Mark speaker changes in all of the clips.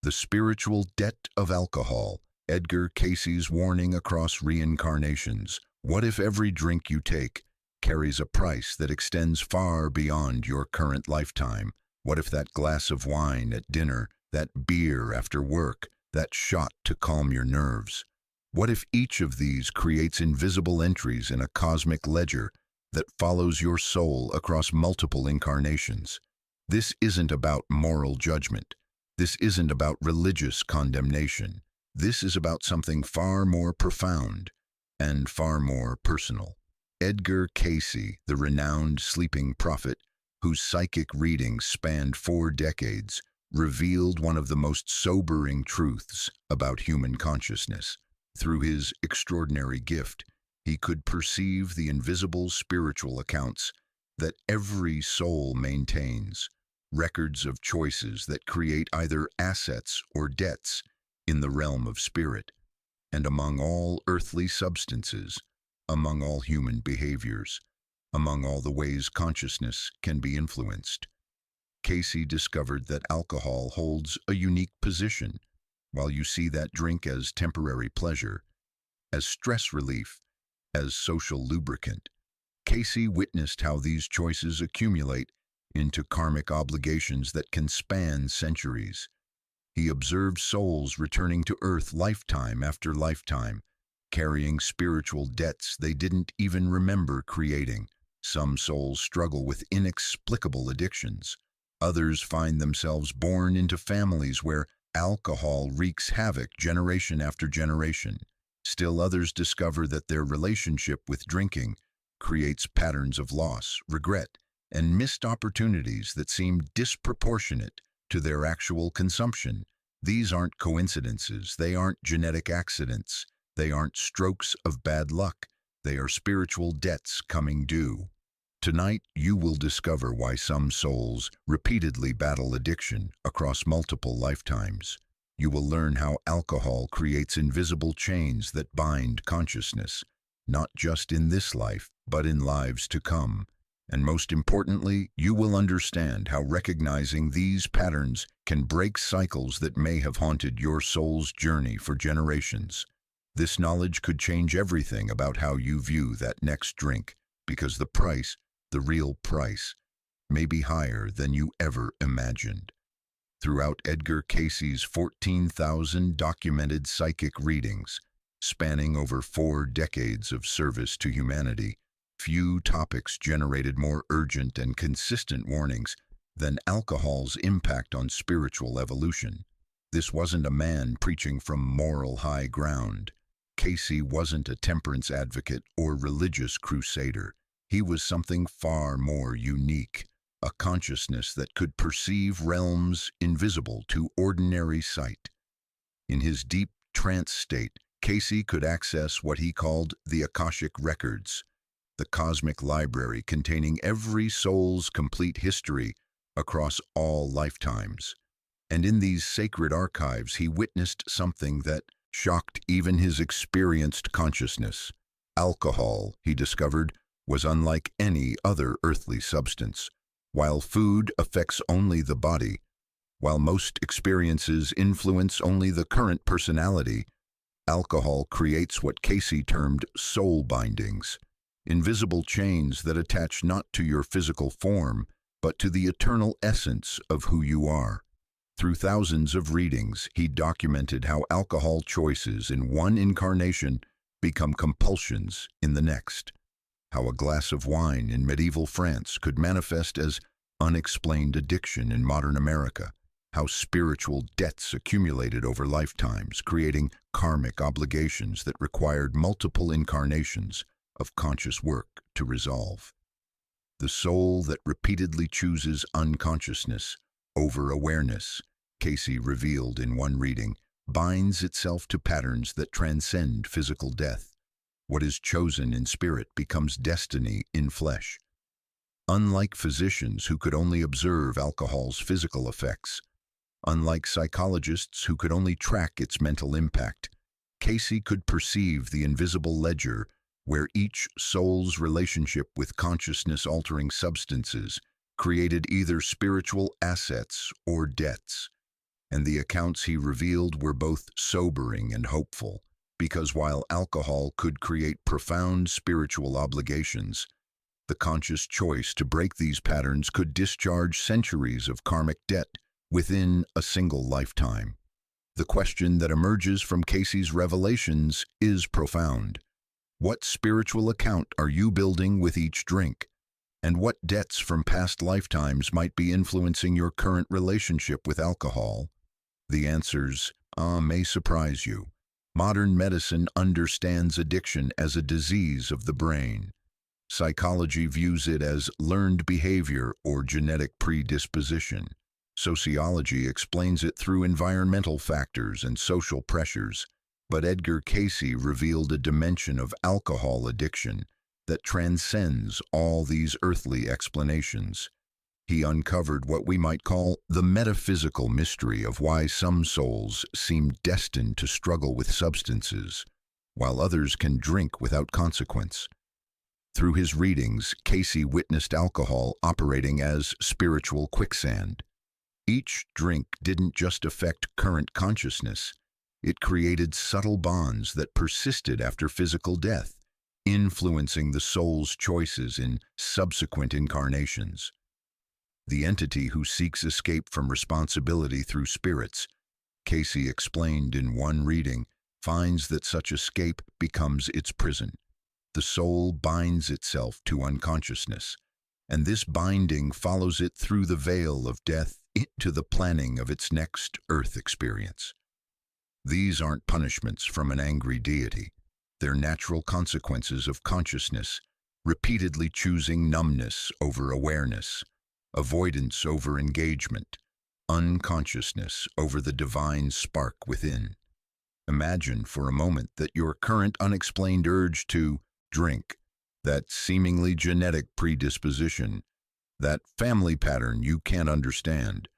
Speaker 1: The spiritual debt of alcohol. Edgar Cayce's warning across reincarnations. What if every drink you take carries a price that extends far beyond your current lifetime? What if that glass of wine at dinner, that beer after work, that shot to calm your nerves? What if each of these creates invisible entries in a cosmic ledger that follows your soul across multiple incarnations? This isn't about moral judgment. This isn't about religious condemnation. This is about something far more profound and far more personal. Edgar Cayce, the renowned sleeping prophet, whose psychic readings spanned 4 decades, revealed one of the most sobering truths about human consciousness. Through his extraordinary gift, he could perceive the invisible spiritual accounts that every soul maintains, records of choices that create either assets or debts in the realm of spirit, and among all earthly substances, among all human behaviors, among all the ways consciousness can be influenced. Cayce discovered that alcohol holds a unique position. While you see that drink as temporary pleasure, as stress relief, as social lubricant, Cayce witnessed how these choices accumulate into karmic obligations that can span centuries. He observed souls returning to Earth lifetime after lifetime, carrying spiritual debts they didn't even remember creating. Some souls struggle with inexplicable addictions. Others find themselves born into families where alcohol wreaks havoc generation after generation. Still others discover that their relationship with drinking creates patterns of loss, regret, and missed opportunities that seem disproportionate to their actual consumption. These aren't coincidences. They aren't genetic accidents. They aren't strokes of bad luck. They are spiritual debts coming due. Tonight, you will discover why some souls repeatedly battle addiction across multiple lifetimes. You will learn how alcohol creates invisible chains that bind consciousness, not just in this life, but in lives to come. And most importantly, you will understand how recognizing these patterns can break cycles that may have haunted your soul's journey for generations. This knowledge could change everything about how you view that next drink, because the price, the real price, may be higher than you ever imagined. Throughout Edgar Cayce's 14,000 documented psychic readings, spanning over 4 decades of service to humanity, few topics generated more urgent and consistent warnings than alcohol's impact on spiritual evolution. This wasn't a man preaching from moral high ground. Cayce wasn't a temperance advocate or religious crusader. He was something far more unique, a consciousness that could perceive realms invisible to ordinary sight. In his deep trance state, Cayce could access what he called the Akashic Records, the cosmic library containing every soul's complete history across all lifetimes. And in these sacred archives, he witnessed something that shocked even his experienced consciousness. Alcohol, he discovered, was unlike any other earthly substance. While food affects only the body, while most experiences influence only the current personality, alcohol creates what Cayce termed soul bindings, invisible chains that attach not to your physical form, but to the eternal essence of who you are. Through thousands of readings, he documented how alcohol choices in one incarnation become compulsions in the next. How a glass of wine in medieval France could manifest as unexplained addiction in modern America. How spiritual debts accumulated over lifetimes, creating karmic obligations that required multiple incarnations of conscious work to resolve. The soul that repeatedly chooses unconsciousness over awareness, Cayce revealed in one reading, binds itself to patterns that transcend physical death. What is chosen in spirit becomes destiny in flesh. Unlike physicians who could only observe alcohol's physical effects, unlike psychologists who could only track its mental impact, Cayce could perceive the invisible ledger where each soul's relationship with consciousness-altering substances created either spiritual assets or debts. And the accounts he revealed were both sobering and hopeful, because while alcohol could create profound spiritual obligations, the conscious choice to break these patterns could discharge centuries of karmic debt within a single lifetime. The question that emerges from Cayce's revelations is profound. What spiritual account are you building with each drink? And what debts from past lifetimes might be influencing your current relationship with alcohol? The answers may surprise you. Modern medicine understands addiction as a disease of the brain. Psychology views it as learned behavior or genetic predisposition. Sociology explains it through environmental factors and social pressures. But Edgar Cayce revealed a dimension of alcohol addiction that transcends all these earthly explanations. He uncovered what we might call the metaphysical mystery of why some souls seem destined to struggle with substances, while others can drink without consequence. Through his readings, Cayce witnessed alcohol operating as spiritual quicksand. Each drink didn't just affect current consciousness, it created subtle bonds that persisted after physical death, influencing the soul's choices in subsequent incarnations. The entity who seeks escape from responsibility through spirits, Cayce explained in one reading, finds that such escape becomes its prison. The soul binds itself to unconsciousness, and this binding follows it through the veil of death into the planning of its next earth experience. These aren't punishments from an angry deity. They're natural consequences of consciousness, repeatedly choosing numbness over awareness, avoidance over engagement, unconsciousness over the divine spark within. Imagine for a moment that your current unexplained urge to drink, that seemingly genetic predisposition, that family pattern you can't understand.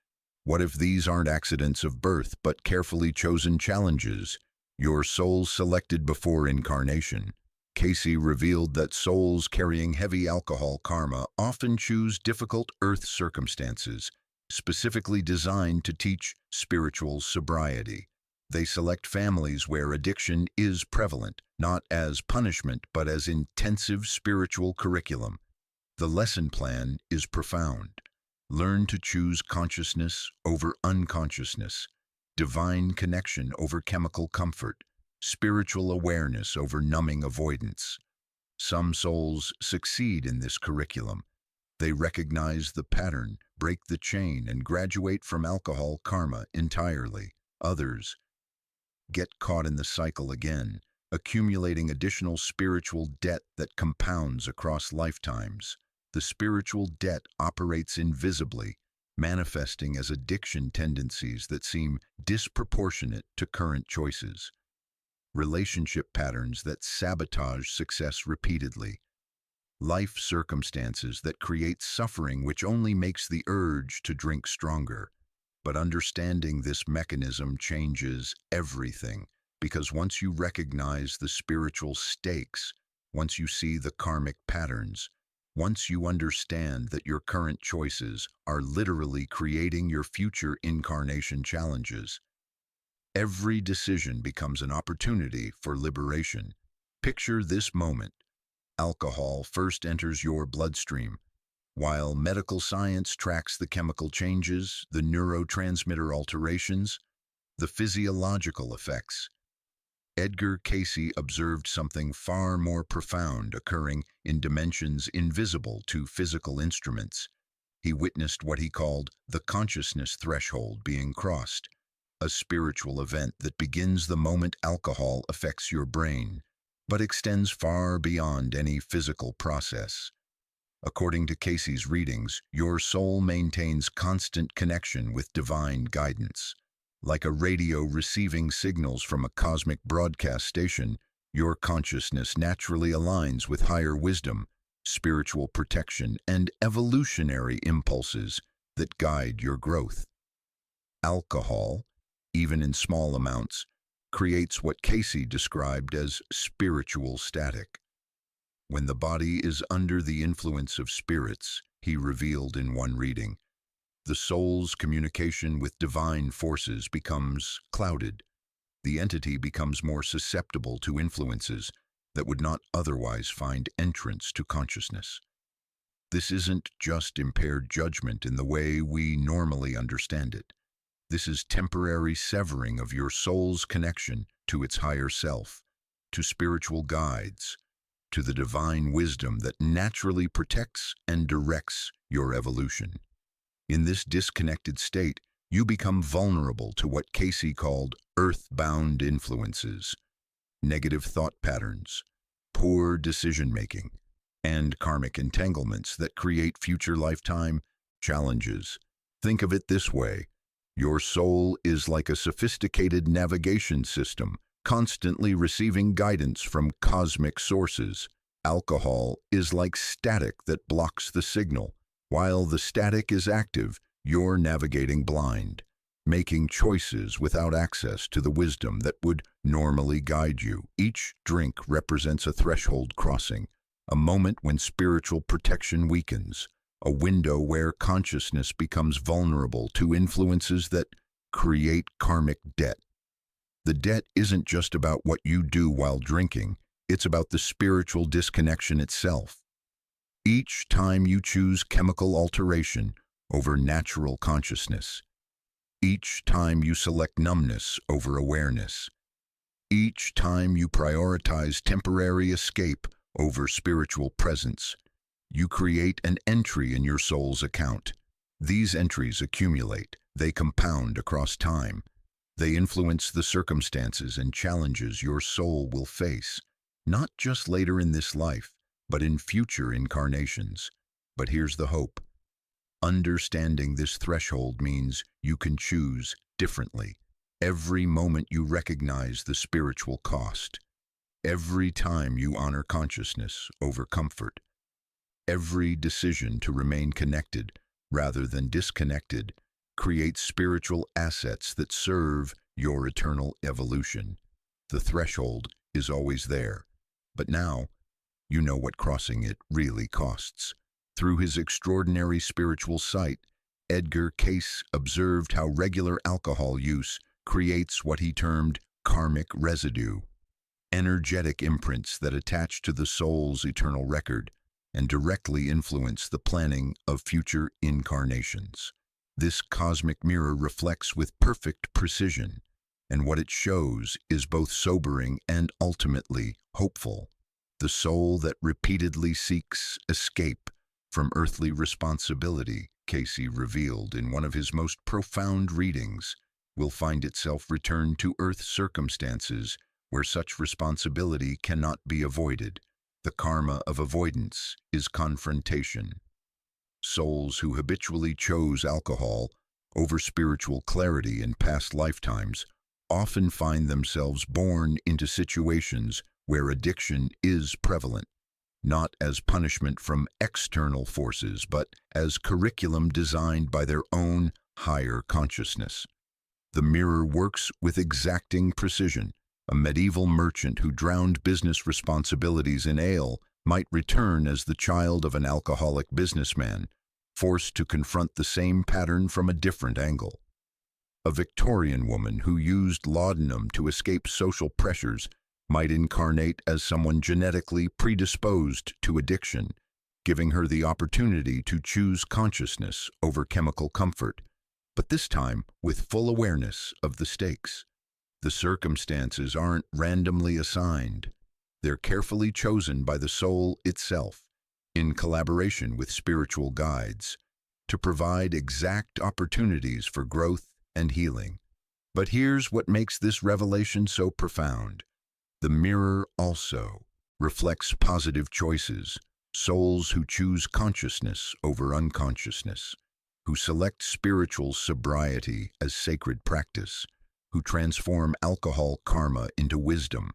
Speaker 1: What if these aren't accidents of birth but carefully chosen challenges, your soul selected before incarnation? Cayce revealed that souls carrying heavy alcohol karma often choose difficult earth circumstances, specifically designed to teach spiritual sobriety. They select families where addiction is prevalent, not as punishment but as intensive spiritual curriculum. The lesson plan is profound. Learn to choose consciousness over unconsciousness, divine connection over chemical comfort, spiritual awareness over numbing avoidance. Some souls succeed in this curriculum. They recognize the pattern, break the chain, and graduate from alcohol karma entirely. Others get caught in the cycle again, accumulating additional spiritual debt that compounds across lifetimes. The spiritual debt operates invisibly, manifesting as addiction tendencies that seem disproportionate to current choices. Relationship patterns that sabotage success repeatedly. Life circumstances that create suffering which only makes the urge to drink stronger. But understanding this mechanism changes everything, because once you recognize the spiritual stakes, once you see the karmic patterns, once you understand that your current choices are literally creating your future incarnation challenges, every decision becomes an opportunity for liberation. Picture this moment. Alcohol first enters your bloodstream. While medical science tracks the chemical changes, the neurotransmitter alterations, the physiological effects, Edgar Cayce observed something far more profound occurring in dimensions invisible to physical instruments. He witnessed what he called the consciousness threshold being crossed, a spiritual event that begins the moment alcohol affects your brain, but extends far beyond any physical process. According to Cayce's readings, your soul maintains constant connection with divine guidance. Like a radio receiving signals from a cosmic broadcast station, your consciousness naturally aligns with higher wisdom, spiritual protection, and evolutionary impulses that guide your growth. Alcohol, even in small amounts, creates what Cayce described as spiritual static. When the body is under the influence of spirits, he revealed in one reading, the soul's communication with divine forces becomes clouded. The entity becomes more susceptible to influences that would not otherwise find entrance to consciousness. This isn't just impaired judgment in the way we normally understand it. This is temporary severing of your soul's connection to its higher self, to spiritual guides, to the divine wisdom that naturally protects and directs your evolution. In this disconnected state, you become vulnerable to what Cayce called earth-bound influences, negative thought patterns, poor decision-making, and karmic entanglements that create future lifetime challenges. Think of it this way: your soul is like a sophisticated navigation system, constantly receiving guidance from cosmic sources. Alcohol is like static that blocks the signal. While the static is active, you're navigating blind, making choices without access to the wisdom that would normally guide you. Each drink represents a threshold crossing, a moment when spiritual protection weakens, a window where consciousness becomes vulnerable to influences that create karmic debt. The debt isn't just about what you do while drinking, it's about the spiritual disconnection itself. Each time you choose chemical alteration over natural consciousness, each time you select numbness over awareness, each time you prioritize temporary escape over spiritual presence, you create an entry in your soul's account. These entries accumulate, they compound across time. They influence the circumstances and challenges your soul will face, not just later in this life, but in future incarnations. But here's the hope. Understanding this threshold means you can choose differently. Every moment you recognize the spiritual cost, every time you honor consciousness over comfort, every decision to remain connected rather than disconnected creates spiritual assets that serve your eternal evolution. The threshold is always there, but now you know what crossing it really costs. Through his extraordinary spiritual sight, Edgar Cayce observed how regular alcohol use creates what he termed karmic residue, energetic imprints that attach to the soul's eternal record and directly influence the planning of future incarnations. This cosmic mirror reflects with perfect precision, and what it shows is both sobering and ultimately hopeful. The soul that repeatedly seeks escape from earthly responsibility, Cayce revealed in one of his most profound readings, will find itself returned to earth circumstances where such responsibility cannot be avoided. The karma of avoidance is confrontation. Souls who habitually chose alcohol over spiritual clarity in past lifetimes often find themselves born into situations where addiction is prevalent, not as punishment from external forces, but as curriculum designed by their own higher consciousness. The mirror works with exacting precision. A medieval merchant who drowned business responsibilities in ale might return as the child of an alcoholic businessman, forced to confront the same pattern from a different angle. A Victorian woman who used laudanum to escape social pressures might incarnate as someone genetically predisposed to addiction, giving her the opportunity to choose consciousness over chemical comfort, but this time with full awareness of the stakes. The circumstances aren't randomly assigned. They're carefully chosen by the soul itself, in collaboration with spiritual guides, to provide exact opportunities for growth and healing. But here's what makes this revelation so profound. The mirror also reflects positive choices, souls who choose consciousness over unconsciousness, who select spiritual sobriety as sacred practice, who transform alcohol karma into wisdom.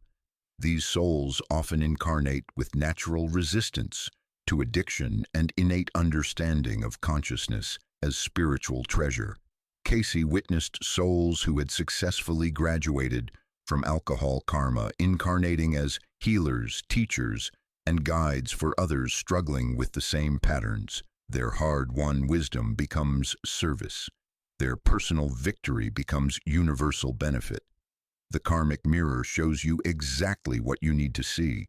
Speaker 1: These souls often incarnate with natural resistance to addiction and innate understanding of consciousness as spiritual treasure. Cayce witnessed souls who had successfully graduated from alcohol karma incarnating as healers, teachers, and guides for others struggling with the same patterns. Their hard-won wisdom becomes service. Their personal victory becomes universal benefit. The karmic mirror shows you exactly what you need to see.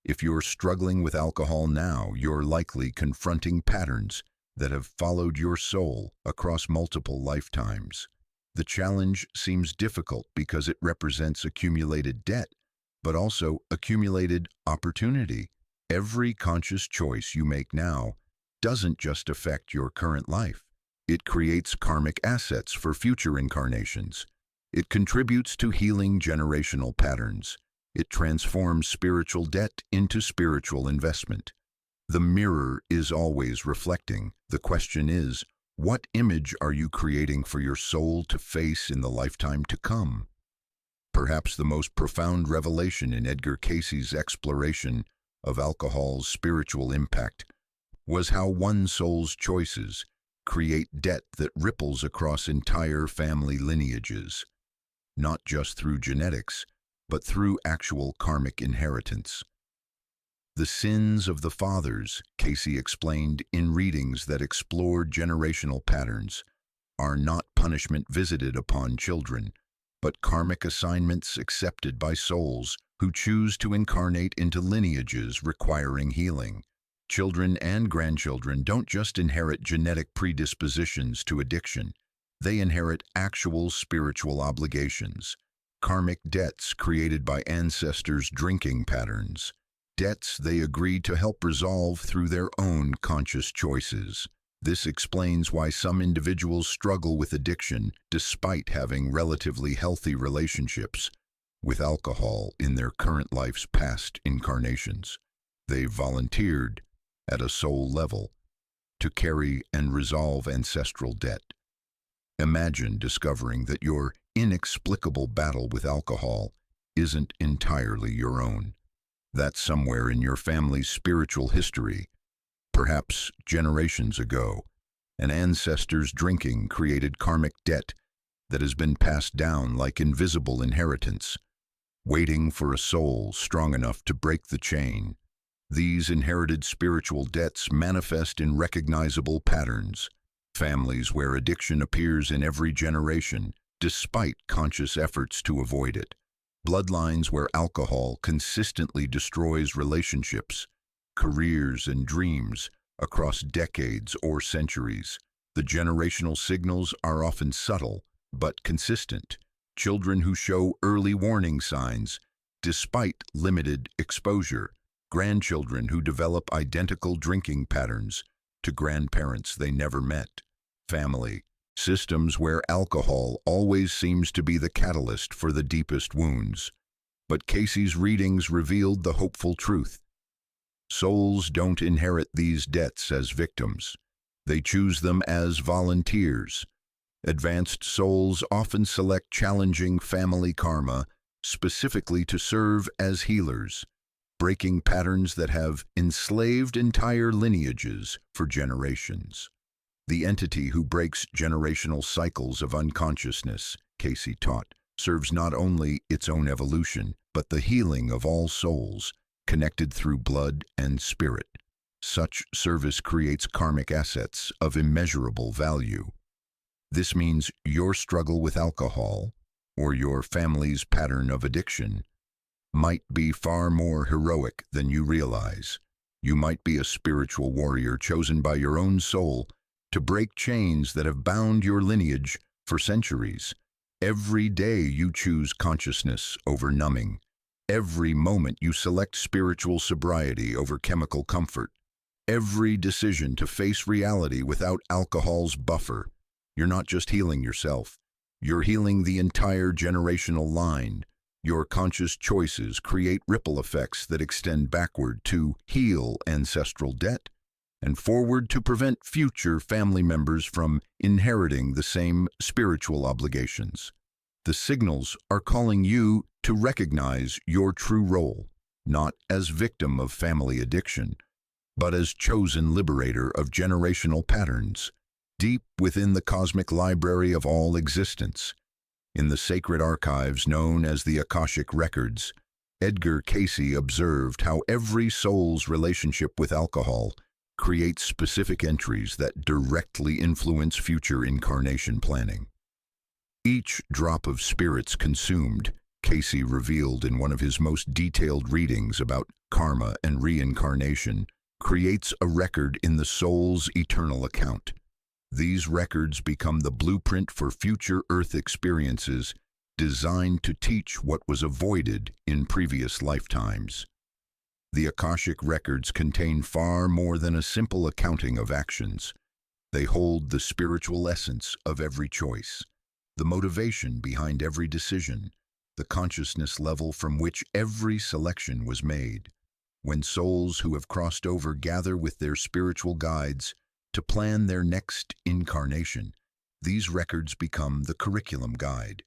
Speaker 1: If you're struggling with alcohol now, you're likely confronting patterns that have followed your soul across multiple lifetimes. The challenge seems difficult because it represents accumulated debt, but also accumulated opportunity. Every conscious choice you make now doesn't just affect your current life. It creates karmic assets for future incarnations. It contributes to healing generational patterns. It transforms spiritual debt into spiritual investment. The mirror is always reflecting. The question is, what image are you creating for your soul to face in the lifetime to come? Perhaps the most profound revelation in Edgar Cayce's exploration of alcohol's spiritual impact was how one soul's choices create debt that ripples across entire family lineages, not just through genetics, but through actual karmic inheritance. The sins of the fathers, Cayce explained in readings that explored generational patterns, are not punishment visited upon children, but karmic assignments accepted by souls who choose to incarnate into lineages requiring healing. Children and grandchildren don't just inherit genetic predispositions to addiction, they inherit actual spiritual obligations, karmic debts created by ancestors' drinking patterns, debts they agreed to help resolve through their own conscious choices. This explains why some individuals struggle with addiction despite having relatively healthy relationships with alcohol in their current life's past incarnations. They volunteered, at a soul level, to carry and resolve ancestral debt. Imagine discovering that your inexplicable battle with alcohol isn't entirely your own. That's somewhere in your family's spiritual history. Perhaps generations ago, an ancestor's drinking created karmic debt that has been passed down like invisible inheritance, waiting for a soul strong enough to break the chain. These inherited spiritual debts manifest in recognizable patterns. Families where addiction appears in every generation, despite conscious efforts to avoid it. Bloodlines where alcohol consistently destroys relationships, careers, and dreams across decades or centuries. The generational signals are often subtle, but consistent. Children who show early warning signs, despite limited exposure. Grandchildren who develop identical drinking patterns to grandparents they never met. Family systems where alcohol always seems to be the catalyst for the deepest wounds. But Cayce's readings revealed the hopeful truth. Souls don't inherit these debts as victims. They choose them as volunteers. Advanced souls often select challenging family karma specifically to serve as healers, breaking patterns that have enslaved entire lineages for generations. The entity who breaks generational cycles of unconsciousness, Cayce taught, serves not only its own evolution, but the healing of all souls, connected through blood and spirit. Such service creates karmic assets of immeasurable value. This means your struggle with alcohol, or your family's pattern of addiction, might be far more heroic than you realize. You might be a spiritual warrior chosen by your own soul to break chains that have bound your lineage for centuries. Every day you choose consciousness over numbing. Every moment you select spiritual sobriety over chemical comfort. Every decision to face reality without alcohol's buffer. You're not just healing yourself. You're healing the entire generational line. Your conscious choices create ripple effects that extend backward to heal ancestral debt and forward to prevent future family members from inheriting the same spiritual obligations. The signals are calling you to recognize your true role, not as victim of family addiction, but as chosen liberator of generational patterns. Deep within the cosmic library of all existence, in the sacred archives known as the Akashic Records, Edgar Cayce observed how every soul's relationship with alcohol creates specific entries that directly influence future incarnation planning. Each drop of spirits consumed, Cayce revealed in one of his most detailed readings about karma and reincarnation, creates a record in the soul's eternal account. These records become the blueprint for future Earth experiences designed to teach what was avoided in previous lifetimes. The Akashic Records contain far more than a simple accounting of actions. They hold the spiritual essence of every choice, the motivation behind every decision, the consciousness level from which every selection was made. When souls who have crossed over gather with their spiritual guides to plan their next incarnation, these records become the curriculum guide.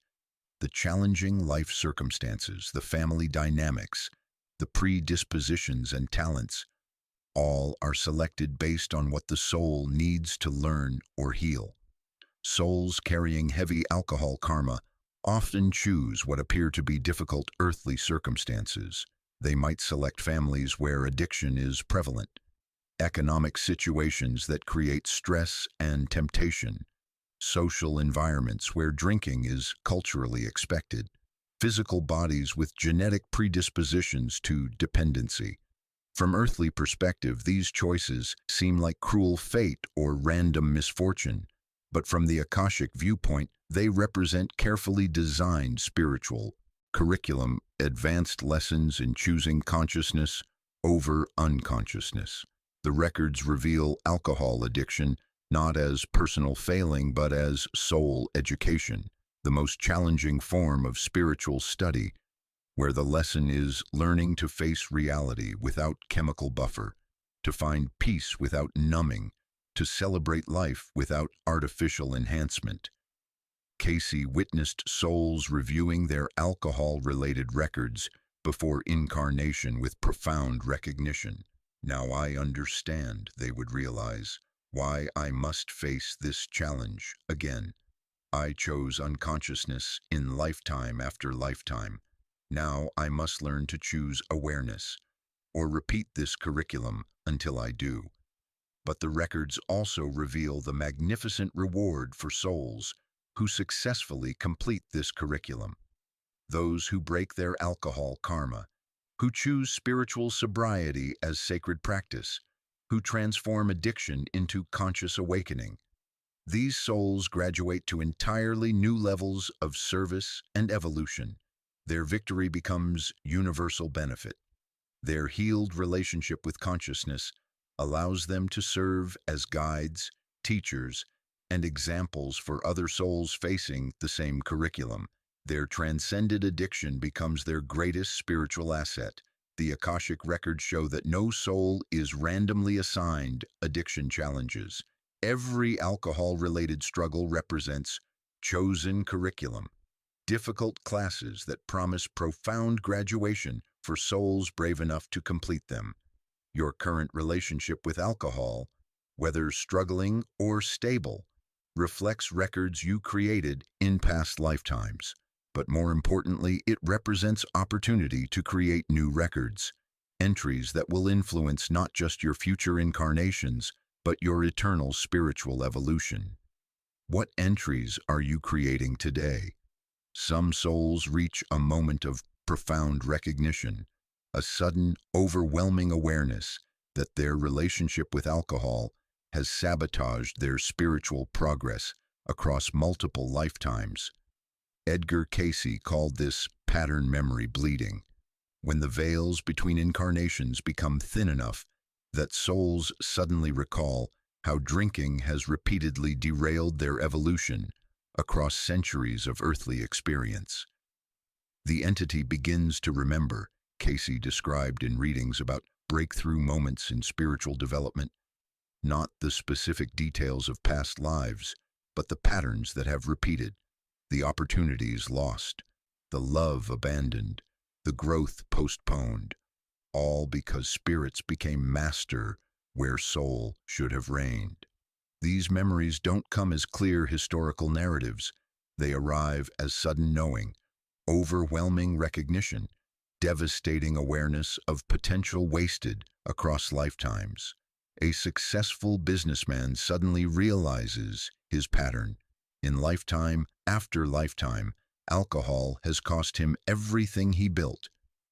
Speaker 1: The challenging life circumstances, the family dynamics, the predispositions and talents, all are selected based on what the soul needs to learn or heal. Souls carrying heavy alcohol karma often choose what appear to be difficult earthly circumstances. They might select families where addiction is prevalent, economic situations that create stress and temptation, social environments where drinking is culturally expected, physical bodies with genetic predispositions to dependency. From earthly perspective, these choices seem like cruel fate or random misfortune, but from the Akashic viewpoint, they represent carefully designed spiritual curriculum, advanced lessons in choosing consciousness over unconsciousness. The records reveal alcohol addiction not as personal failing but as soul education, the most challenging form of spiritual study, where the lesson is learning to face reality without chemical buffer, to find peace without numbing, to celebrate life without artificial enhancement. Cayce witnessed souls reviewing their alcohol-related records before incarnation with profound recognition. Now I understand, they would realize, why I must face this challenge again. I chose unconsciousness in lifetime after lifetime. Now I must learn to choose awareness, or repeat this curriculum until I do. But the records also reveal the magnificent reward for souls who successfully complete this curriculum. Those who break their alcohol karma, who choose spiritual sobriety as sacred practice, who transform addiction into conscious awakening. These souls graduate to entirely new levels of service and evolution. Their victory becomes universal benefit. Their healed relationship with consciousness allows them to serve as guides, teachers, and examples for other souls facing the same curriculum. Their transcended addiction becomes their greatest spiritual asset. The Akashic Records show that no soul is randomly assigned addiction challenges. Every alcohol-related struggle represents chosen curriculum, difficult classes that promise profound graduation for souls brave enough to complete them. Your current relationship with alcohol, whether struggling or stable, reflects records you created in past lifetimes. But more importantly, it represents opportunity to create new records, entries that will influence not just your future incarnations, but your eternal spiritual evolution. What entries are you creating today? Some souls reach a moment of profound recognition, a sudden, overwhelming awareness that their relationship with alcohol has sabotaged their spiritual progress across multiple lifetimes. Edgar Cayce called this pattern memory bleeding, when the veils between incarnations become thin enough that souls suddenly recall how drinking has repeatedly derailed their evolution across centuries of earthly experience. The entity begins to remember, Cayce described in readings about breakthrough moments in spiritual development, not the specific details of past lives, but the patterns that have repeated, the opportunities lost, the love abandoned, the growth postponed, all because spirits became master where soul should have reigned. These memories don't come as clear historical narratives. They arrive as sudden knowing, overwhelming recognition, devastating awareness of potential wasted across lifetimes. A successful businessman suddenly realizes his pattern. In lifetime after lifetime, alcohol has cost him everything he built.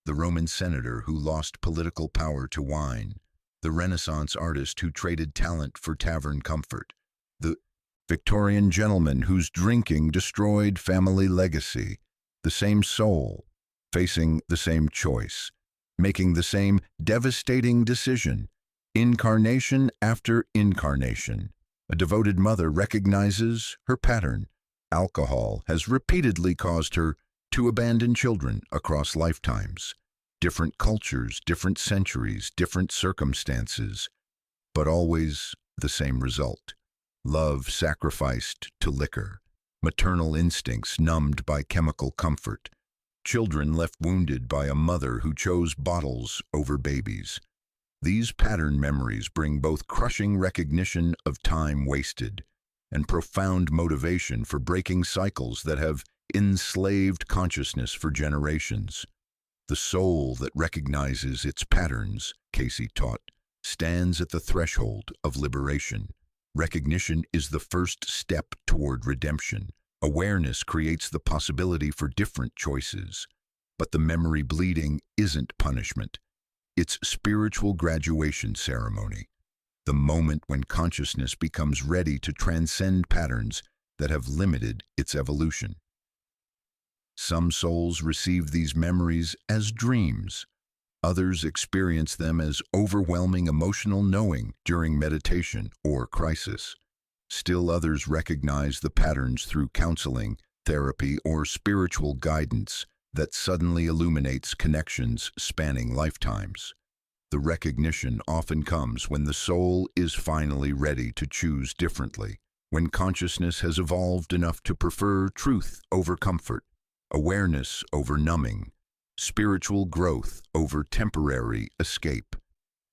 Speaker 1: The Roman senator who lost political power to wine, the Renaissance artist who traded talent for tavern comfort, the Victorian gentleman whose drinking destroyed family legacy, the same soul, facing the same choice, making the same devastating decision, incarnation after incarnation. A devoted mother recognizes her pattern. Alcohol has repeatedly caused her to abandon children across lifetimes. Different cultures, different centuries, different circumstances, but always the same result. Love sacrificed to liquor, maternal instincts numbed by chemical comfort, children left wounded by a mother who chose bottles over babies. These pattern memories bring both crushing recognition of time wasted and profound motivation for breaking cycles that have enslaved consciousness for generations. The soul that recognizes its patterns, Cayce taught, stands at the threshold of liberation. Recognition is the first step toward redemption. Awareness creates the possibility for different choices. But the memory bleeding isn't punishment. It's spiritual graduation ceremony, the moment when consciousness becomes ready to transcend patterns that have limited its evolution. Some souls receive these memories as dreams. Others experience them as overwhelming emotional knowing during meditation or crisis. Still others recognize the patterns through counseling, therapy, or spiritual guidance that suddenly illuminates connections spanning lifetimes. The recognition often comes when the soul is finally ready to choose differently, when consciousness has evolved enough to prefer truth over comfort, awareness over numbing, spiritual growth over temporary escape.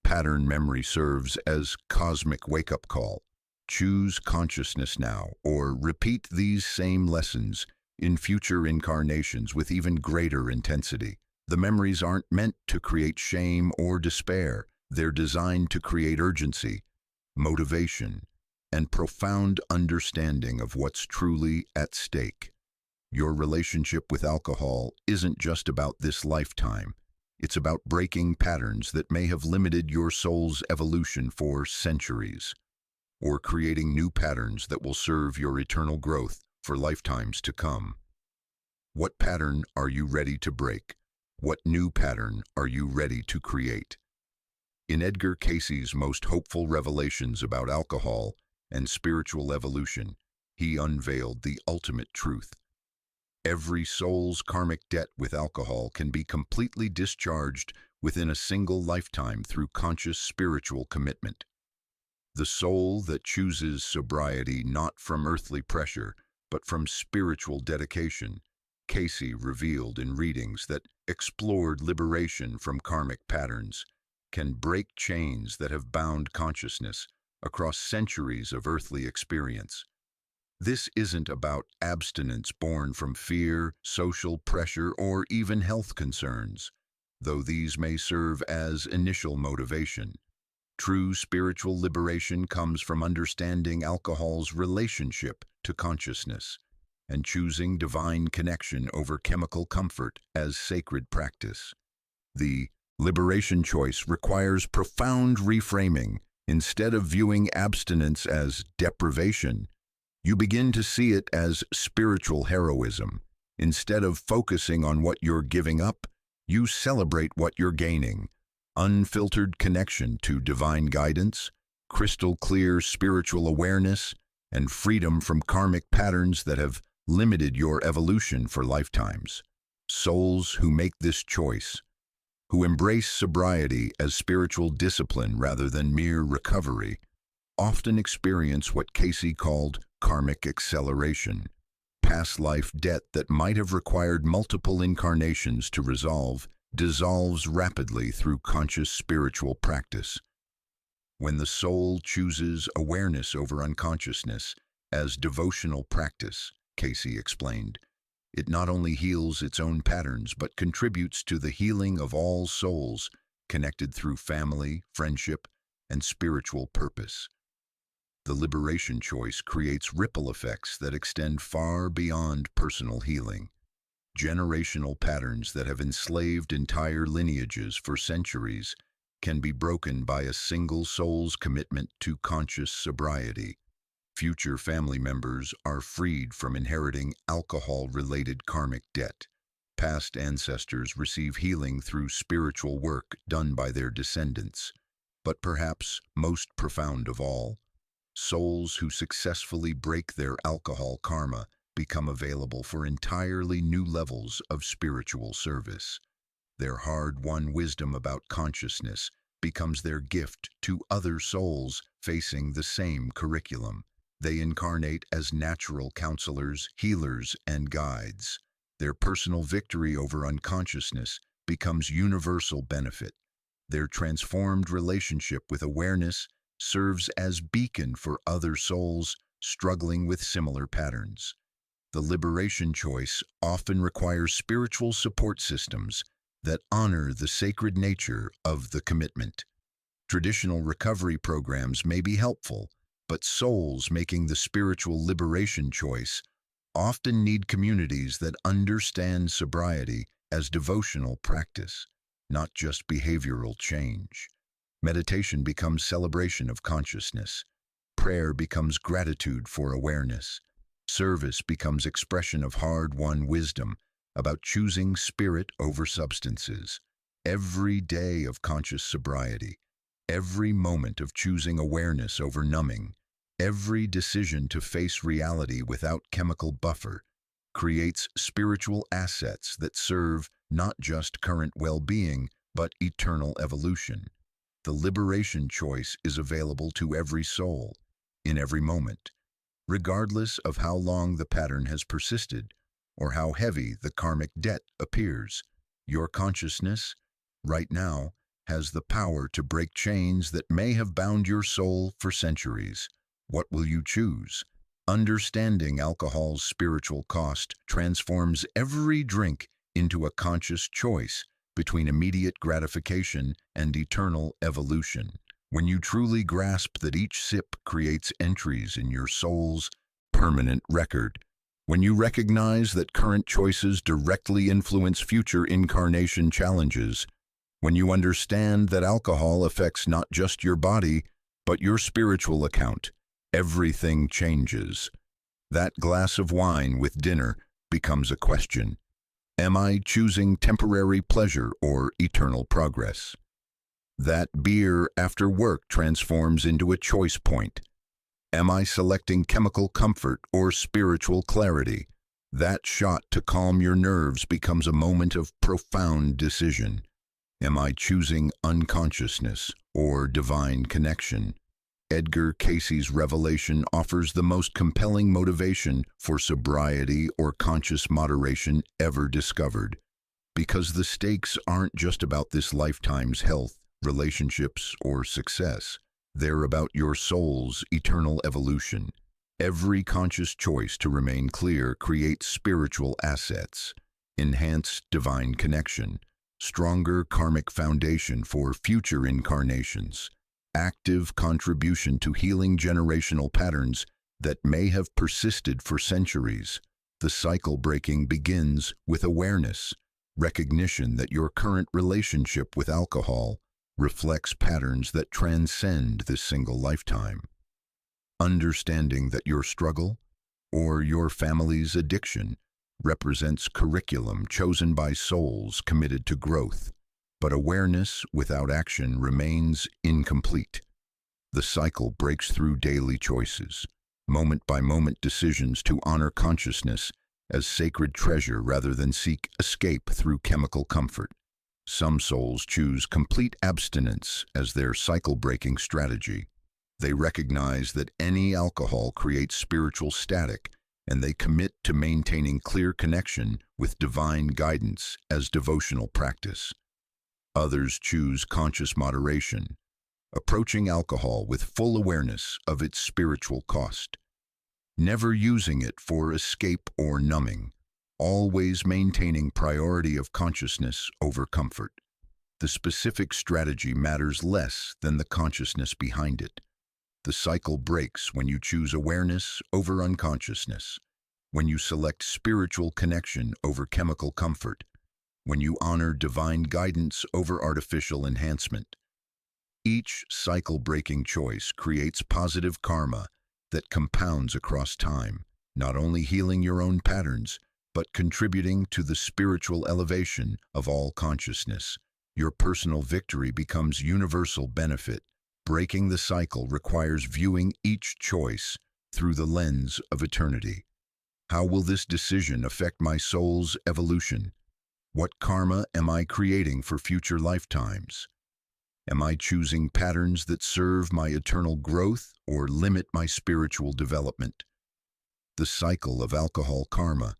Speaker 1: Pattern memory serves as cosmic wake-up call. Choose consciousness now, or repeat these same lessons in future incarnations with even greater intensity. The memories aren't meant to create shame or despair. They're designed to create urgency, motivation, and profound understanding of what's truly at stake. Your relationship with alcohol isn't just about this lifetime. It's about breaking patterns that may have limited your soul's evolution for centuries, or creating new patterns that will serve your eternal growth for lifetimes to come. What pattern are you ready to break? What new pattern are you ready to create? In Edgar Cayce's most hopeful revelations about alcohol and spiritual evolution, he unveiled the ultimate truth. Every soul's karmic debt with alcohol can be completely discharged within a single lifetime through conscious spiritual commitment. The soul that chooses sobriety not from earthly pressure, but from spiritual dedication, Cayce revealed in readings that explored liberation from karmic patterns, can break chains that have bound consciousness across centuries of earthly experience. This isn't about abstinence born from fear, social pressure, or even health concerns, though these may serve as initial motivation. True spiritual liberation comes from understanding alcohol's relationship to consciousness and choosing divine connection over chemical comfort as sacred practice. The liberation choice requires profound reframing. Instead of viewing abstinence as deprivation, you begin to see it as spiritual heroism. Instead of focusing on what you're giving up, you celebrate what you're gaining. Unfiltered connection to divine guidance, crystal clear spiritual awareness, and freedom from karmic patterns that have limited your evolution for lifetimes. Souls who make this choice, who embrace sobriety as spiritual discipline rather than mere recovery, often experience what Cayce called karmic acceleration. Past life debt that might have required multiple incarnations to resolve dissolves rapidly through conscious spiritual practice. When the soul chooses awareness over unconsciousness as devotional practice, Cayce explained, it not only heals its own patterns but contributes to the healing of all souls connected through family, friendship, and spiritual purpose. The liberation choice creates ripple effects that extend far beyond personal healing. Generational patterns that have enslaved entire lineages for centuries can be broken by a single soul's commitment to conscious sobriety. Future family members are freed from inheriting alcohol-related karmic debt. Past ancestors receive healing through spiritual work done by their descendants. But perhaps most profound of all, souls who successfully break their alcohol karma become available for entirely new levels of spiritual service. Their hard-won wisdom about consciousness becomes their gift to other souls facing the same curriculum. They incarnate as natural counselors, healers, and guides. Their personal victory over unconsciousness becomes universal benefit. Their transformed relationship with awareness serves as beacon for other souls struggling with similar patterns. The liberation choice often requires spiritual support systems that honor the sacred nature of the commitment. Traditional recovery programs may be helpful, but souls making the spiritual liberation choice often need communities that understand sobriety as devotional practice, not just behavioral change. Meditation becomes celebration of consciousness. Prayer becomes gratitude for awareness. Service becomes expression of hard-won wisdom about choosing spirit over substances. Every day of conscious sobriety, every moment of choosing awareness over numbing, every decision to face reality without chemical buffer creates spiritual assets that serve not just current well-being, but eternal evolution. The liberation choice is available to every soul, in every moment, regardless of how long the pattern has persisted or how heavy the karmic debt appears. Your consciousness, right now, has the power to break chains that may have bound your soul for centuries. What will you choose? Understanding alcohol's spiritual cost transforms every drink into a conscious choice between immediate gratification and eternal evolution. When you truly grasp that each sip creates entries in your soul's permanent record, when you recognize that current choices directly influence future incarnation challenges, when you understand that alcohol affects not just your body, but your spiritual account, everything changes. That glass of wine with dinner becomes a question. Am I choosing temporary pleasure or eternal progress? That beer after work transforms into a choice point. Am I selecting chemical comfort or spiritual clarity? That shot to calm your nerves becomes a moment of profound decision. Am I choosing unconsciousness or divine connection? Edgar Cayce's revelation offers the most compelling motivation for sobriety or conscious moderation ever discovered. Because the stakes aren't just about this lifetime's health, relationships, or success. They're about your soul's eternal evolution. Every conscious choice to remain clear creates spiritual assets, enhanced divine connection, stronger karmic foundation for future incarnations, active contribution to healing generational patterns that may have persisted for centuries. The cycle breaking begins with awareness, recognition that your current relationship with alcohol reflects patterns that transcend this single lifetime. Understanding that your struggle, or your family's addiction, represents curriculum chosen by souls committed to growth, but awareness without action remains incomplete. The cycle breaks through daily choices, moment-by-moment decisions to honor consciousness as sacred treasure rather than seek escape through chemical comfort. Some souls choose complete abstinence as their cycle-breaking strategy. They recognize that any alcohol creates spiritual static, and they commit to maintaining clear connection with divine guidance as devotional practice. Others choose conscious moderation, approaching alcohol with full awareness of its spiritual cost, never using it for escape or numbing, always maintaining priority of consciousness over comfort. The specific strategy matters less than the consciousness behind it. The cycle breaks when you choose awareness over unconsciousness, when you select spiritual connection over chemical comfort, when you honor divine guidance over artificial enhancement. Each cycle-breaking choice creates positive karma that compounds across time, not only healing your own patterns, but contributing to the spiritual elevation of all consciousness. Your personal victory becomes universal benefit. Breaking the cycle requires viewing each choice through the lens of eternity. How will this decision affect my soul's evolution? What karma am I creating for future lifetimes? Am I choosing patterns that serve my eternal growth or limit my spiritual development? The cycle of alcohol karma,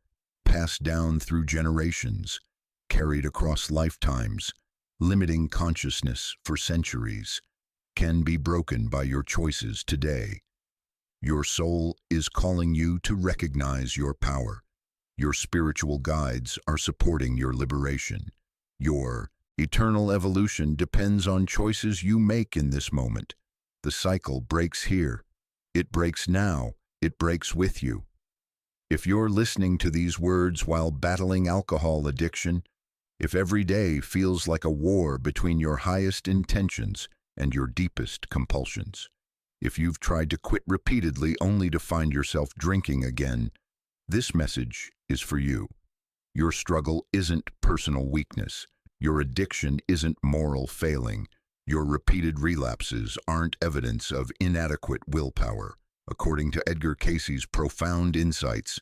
Speaker 1: passed down through generations, carried across lifetimes, limiting consciousness for centuries, can be broken by your choices today. Your soul is calling you to recognize your power. Your spiritual guides are supporting your liberation. Your eternal evolution depends on choices you make in this moment. The cycle breaks here. It breaks now. It breaks with you. If you're listening to these words while battling alcohol addiction, if every day feels like a war between your highest intentions and your deepest compulsions, if you've tried to quit repeatedly only to find yourself drinking again, this message is for you. Your struggle isn't personal weakness. Your addiction isn't moral failing. Your repeated relapses aren't evidence of inadequate willpower. According to Edgar Cayce's profound insights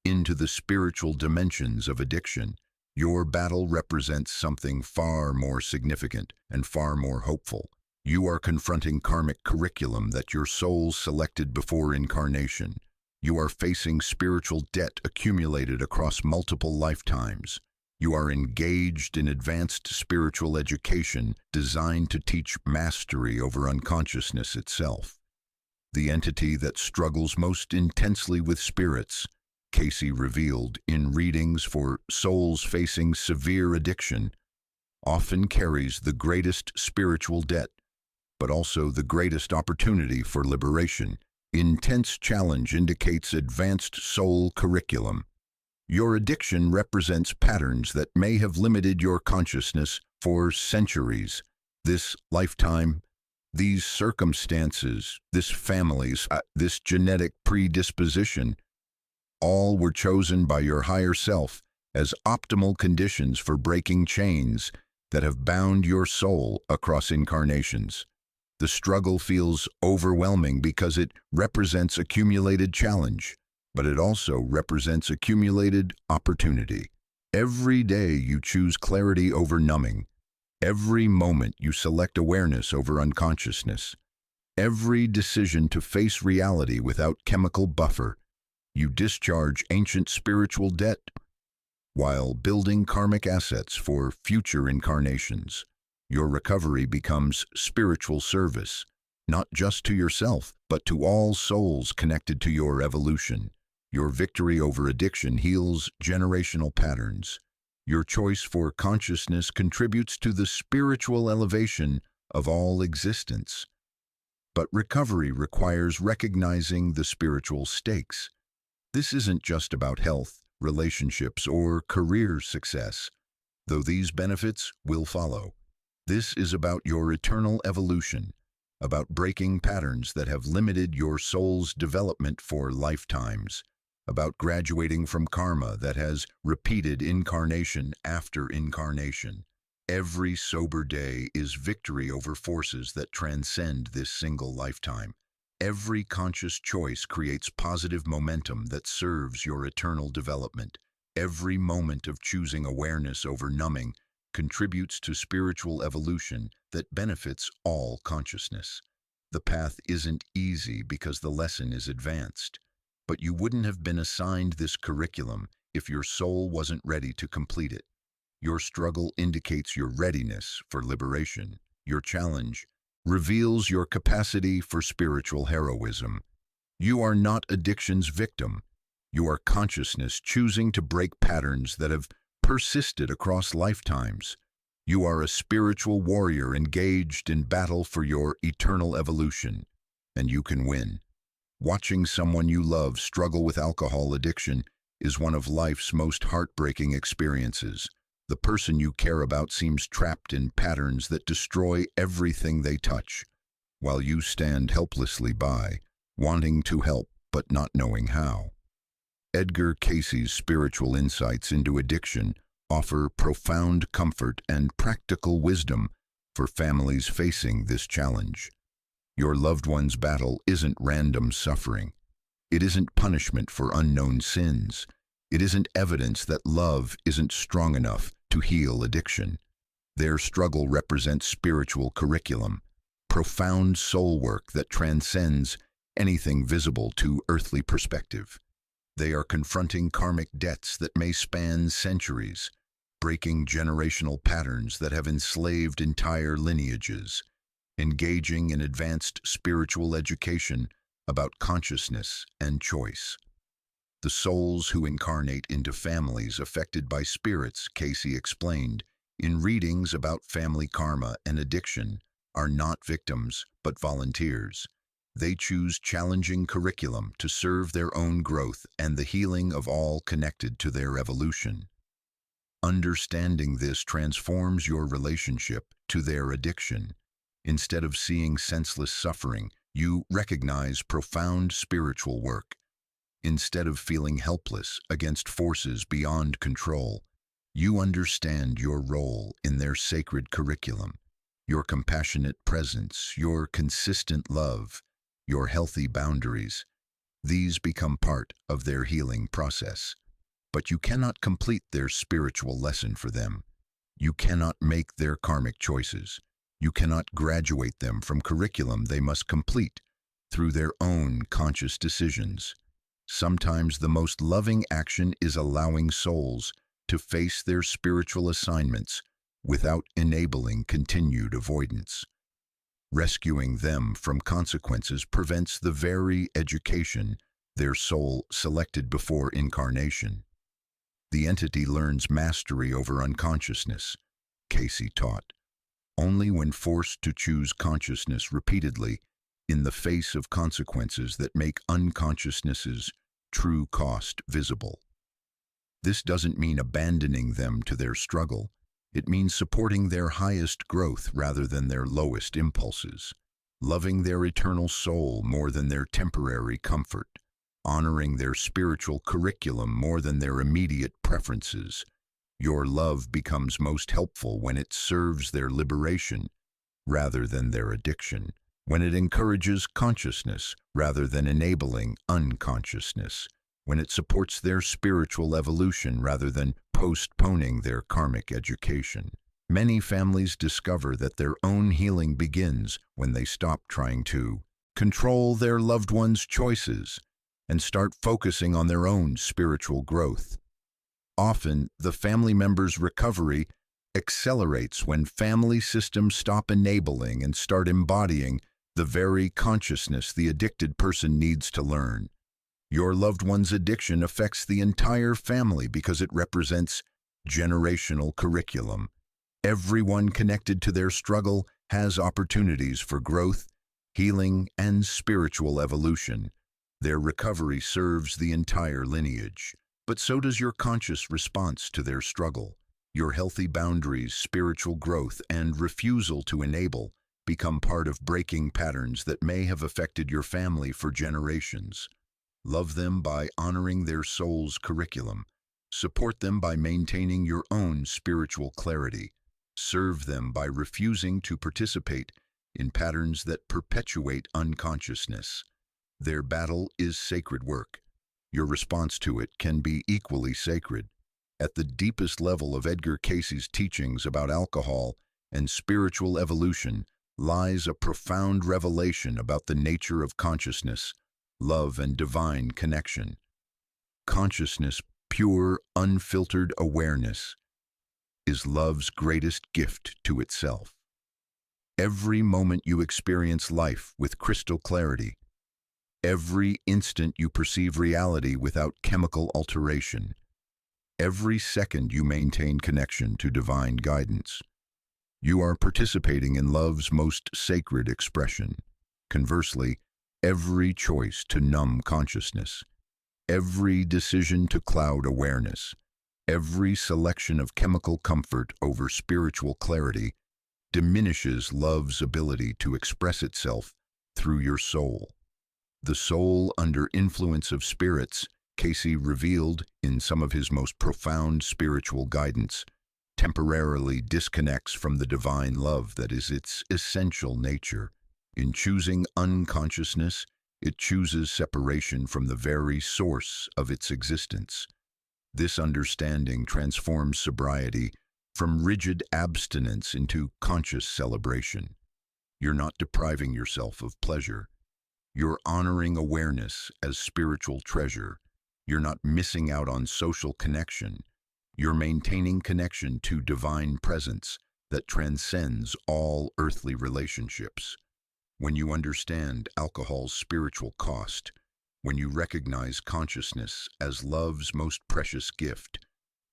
Speaker 1: into the spiritual dimensions of addiction, your battle represents something far more significant and far more hopeful. You are confronting karmic curriculum that your soul selected before incarnation. You are facing spiritual debt accumulated across multiple lifetimes. You are engaged in advanced spiritual education designed to teach mastery over unconsciousness itself. The entity that struggles most intensely with spirits, Cayce revealed in readings for souls facing severe addiction, often carries the greatest spiritual debt, but also the greatest opportunity for liberation. Intense challenge indicates advanced soul curriculum. Your addiction represents patterns that may have limited your consciousness for centuries. This lifetime, these circumstances, this family's, this genetic predisposition, all were chosen by your higher self as optimal conditions for breaking chains that have bound your soul across incarnations. The struggle feels overwhelming because it represents accumulated challenge, but it also represents accumulated opportunity. Every day you choose clarity over numbing. Every moment you select awareness over unconsciousness. Every decision to face reality without chemical buffer. You discharge ancient spiritual debt while building karmic assets for future incarnations. Your recovery becomes spiritual service, not just to yourself, but to all souls connected to your evolution. Your victory over addiction heals generational patterns. Your choice for consciousness contributes to the spiritual elevation of all existence. But recovery requires recognizing the spiritual stakes. This isn't just about health, relationships, or career success, though these benefits will follow. This is about your eternal evolution, about breaking patterns that have limited your soul's development for lifetimes, about graduating from karma that has repeated incarnation after incarnation. Every sober day is victory over forces that transcend this single lifetime. Every conscious choice creates positive momentum that serves your eternal development. Every moment of choosing awareness over numbing contributes to spiritual evolution that benefits all consciousness. The path isn't easy because the lesson is advanced, but you wouldn't have been assigned this curriculum if your soul wasn't ready to complete it. Your struggle indicates your readiness for liberation. Your challenge reveals your capacity for spiritual heroism. You are not addiction's victim. You are consciousness choosing to break patterns that have persisted across lifetimes. You are a spiritual warrior engaged in battle for your eternal evolution, and you can win. Watching someone you love struggle with alcohol addiction is one of life's most heartbreaking experiences. The person you care about seems trapped in patterns that destroy everything they touch, while you stand helplessly by, wanting to help but not knowing how. Edgar Cayce's spiritual insights into addiction offer profound comfort and practical wisdom for families facing this challenge. Your loved one's battle isn't random suffering. It isn't punishment for unknown sins. It isn't evidence that love isn't strong enough to heal addiction. Their struggle represents spiritual curriculum, profound soul work that transcends anything visible to earthly perspective. They are confronting karmic debts that may span centuries, breaking generational patterns that have enslaved entire lineages, engaging in advanced spiritual education about consciousness and choice. The souls who incarnate into families affected by spirits, Cayce explained, in readings about family karma and addiction, are not victims but volunteers. They choose challenging curriculum to serve their own growth and the healing of all connected to their evolution. Understanding this transforms your relationship to their addiction. Instead of seeing senseless suffering, you recognize profound spiritual work. Instead of feeling helpless against forces beyond control, you understand your role in their sacred curriculum, your compassionate presence, your consistent love, your healthy boundaries. These become part of their healing process. But you cannot complete their spiritual lesson for them. You cannot make their karmic choices. You cannot graduate them from curriculum they must complete through their own conscious decisions. Sometimes the most loving action is allowing souls to face their spiritual assignments without enabling continued avoidance. Rescuing them from consequences prevents the very education their soul selected before incarnation. The entity learns mastery over unconsciousness, Cayce taught. Only when forced to choose consciousness repeatedly in the face of consequences that make unconsciousness's true cost visible. This doesn't mean abandoning them to their struggle. It means supporting their highest growth rather than their lowest impulses, loving their eternal soul more than their temporary comfort, honoring their spiritual curriculum more than their immediate preferences. Your love becomes most helpful when it serves their liberation rather than their addiction, when it encourages consciousness rather than enabling unconsciousness, when it supports their spiritual evolution rather than postponing their karmic education. Many families discover that their own healing begins when they stop trying to control their loved ones' choices and start focusing on their own spiritual growth. Often, the family member's recovery accelerates when family systems stop enabling and start embodying the very consciousness the addicted person needs to learn. Your loved one's addiction affects the entire family because it represents generational curriculum. Everyone connected to their struggle has opportunities for growth, healing, and spiritual evolution. Their recovery serves the entire lineage, but so does your conscious response to their struggle. Your healthy boundaries, spiritual growth, and refusal to enable become part of breaking patterns that may have affected your family for generations. Love them by honoring their soul's curriculum. Support them by maintaining your own spiritual clarity. Serve them by refusing to participate in patterns that perpetuate unconsciousness. Their battle is sacred work. Your response to it can be equally sacred. At the deepest level of Edgar Cayce's teachings about alcohol and spiritual evolution lies a profound revelation about the nature of consciousness, love, and divine connection. Consciousness, pure, unfiltered awareness, is love's greatest gift to itself. Every moment you experience life with crystal clarity, every instant you perceive reality without chemical alteration, every second you maintain connection to divine guidance, You are participating in love's most sacred expression. Conversely, every choice to numb consciousness, every decision to cloud awareness, every selection of chemical comfort over spiritual clarity diminishes love's ability to express itself through your soul. The soul under influence of spirits, Cayce revealed in some of his most profound spiritual guidance, temporarily disconnects from the divine love that is its essential nature. In choosing unconsciousness, it chooses separation from the very source of its existence. This understanding transforms sobriety from rigid abstinence into conscious celebration. You're not depriving yourself of pleasure. You're honoring awareness as spiritual treasure. You're not missing out on social connection. You're maintaining connection to divine presence that transcends all earthly relationships. When you understand alcohol's spiritual cost, when you recognize consciousness as love's most precious gift,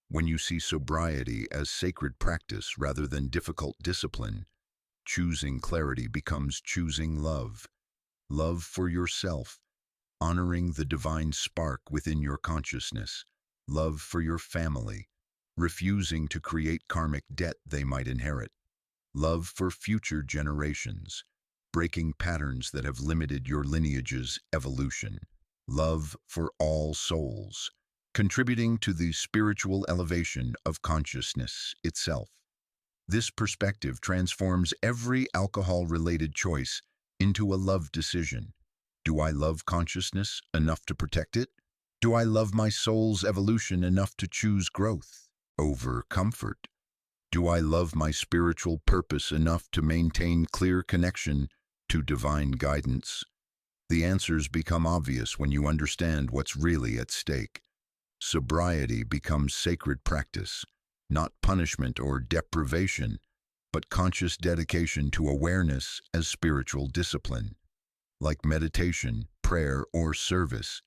Speaker 1: when you see sobriety as sacred practice rather than difficult discipline, choosing clarity becomes choosing love. Love for yourself, honoring the divine spark within your consciousness. Love for your family, refusing to create karmic debt they might inherit. Love for future generations, breaking patterns that have limited your lineage's evolution. Love for all souls, contributing to the spiritual elevation of consciousness itself. This perspective transforms every alcohol-related choice into a love decision. Do I love consciousness enough to protect it? Do I love my soul's evolution enough to choose growth over comfort? Do I love my spiritual purpose enough to maintain clear connection to divine guidance? The answers become obvious when you understand what's really at stake. Sobriety becomes sacred practice, not punishment or deprivation, but conscious dedication to awareness as spiritual discipline. Like meditation, prayer, or service,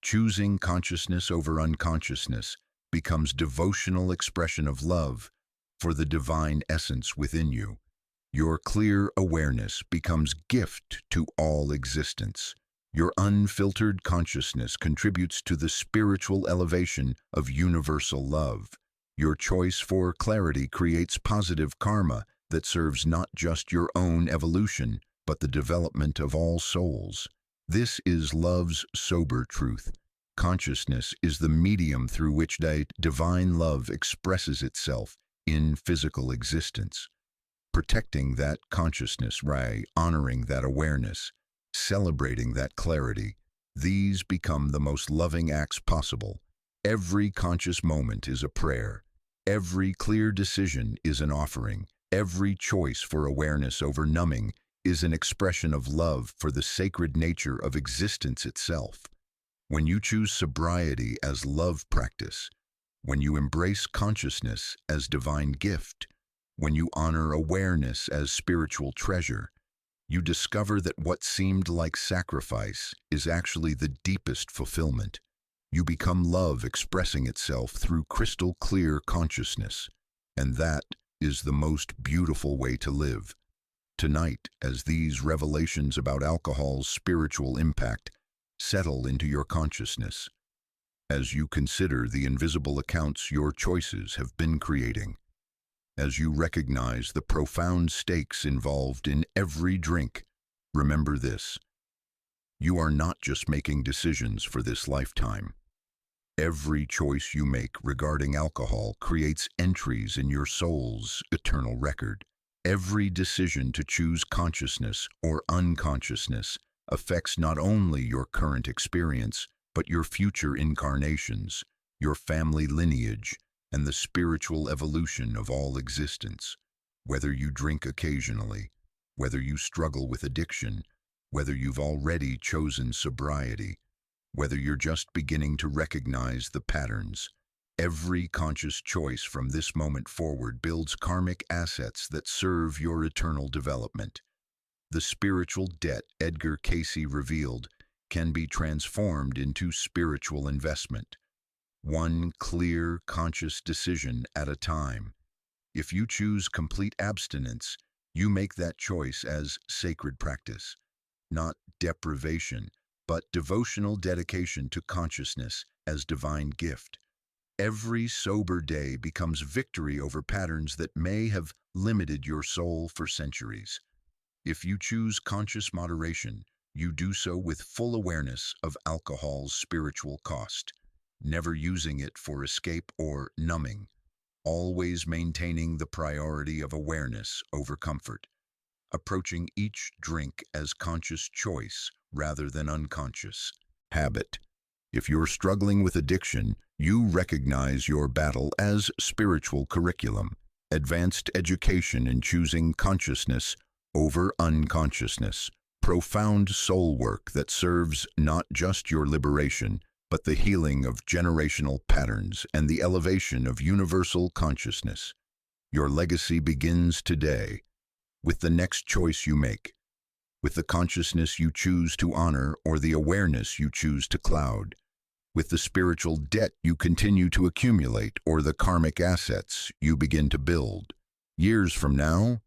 Speaker 1: choosing consciousness over unconsciousness becomes devotional expression of love for the divine essence within you. Your clear awareness becomes gift to all existence. Your unfiltered consciousness contributes to the spiritual elevation of universal love. Your choice for clarity creates positive karma that serves not just your own evolution, but the development of all souls. This is love's sober truth. Consciousness is the medium through which divine love expresses itself in physical existence. Protecting that consciousness, honoring that awareness, celebrating that clarity, these become the most loving acts possible. Every conscious moment is a prayer. Every clear decision is an offering. Every choice for awareness over numbing is an expression of love for the sacred nature of existence itself. When you choose sobriety as love practice, when you embrace consciousness as divine gift, when you honor awareness as spiritual treasure, you discover that what seemed like sacrifice is actually the deepest fulfillment. You become love expressing itself through crystal clear consciousness, and that is the most beautiful way to live. Tonight, as these revelations about alcohol's spiritual impact settle into your consciousness, as you consider the invisible accounts your choices have been creating, as you recognize the profound stakes involved in every drink, remember this: you are not just making decisions for this lifetime. Every choice you make regarding alcohol creates entries in your soul's eternal record. Every decision to choose consciousness or unconsciousness affects not only your current experience, but your future incarnations, your family lineage, and the spiritual evolution of all existence. Whether you drink occasionally, whether you struggle with addiction, whether you've already chosen sobriety, whether you're just beginning to recognize the patterns, every conscious choice from this moment forward builds karmic assets that serve your eternal development. The spiritual debt Edgar Cayce revealed can be transformed into spiritual investment, one clear, conscious decision at a time. If you choose complete abstinence, you make that choice as sacred practice, not deprivation, but devotional dedication to consciousness as divine gift. Every sober day becomes victory over patterns that may have limited your soul for centuries. If you choose conscious moderation, you do so with full awareness of alcohol's spiritual cost, never using it for escape or numbing, always maintaining the priority of awareness over comfort, approaching each drink as conscious choice rather than unconscious habit. If you're struggling with addiction, you recognize your battle as spiritual curriculum, advanced education in choosing consciousness over unconsciousness, profound soul work that serves not just your liberation, but the healing of generational patterns and the elevation of universal consciousness. Your legacy begins today, with the next choice you make, with the consciousness you choose to honor or the awareness you choose to cloud, with the spiritual debt you continue to accumulate or the karmic assets you begin to build. Years from now,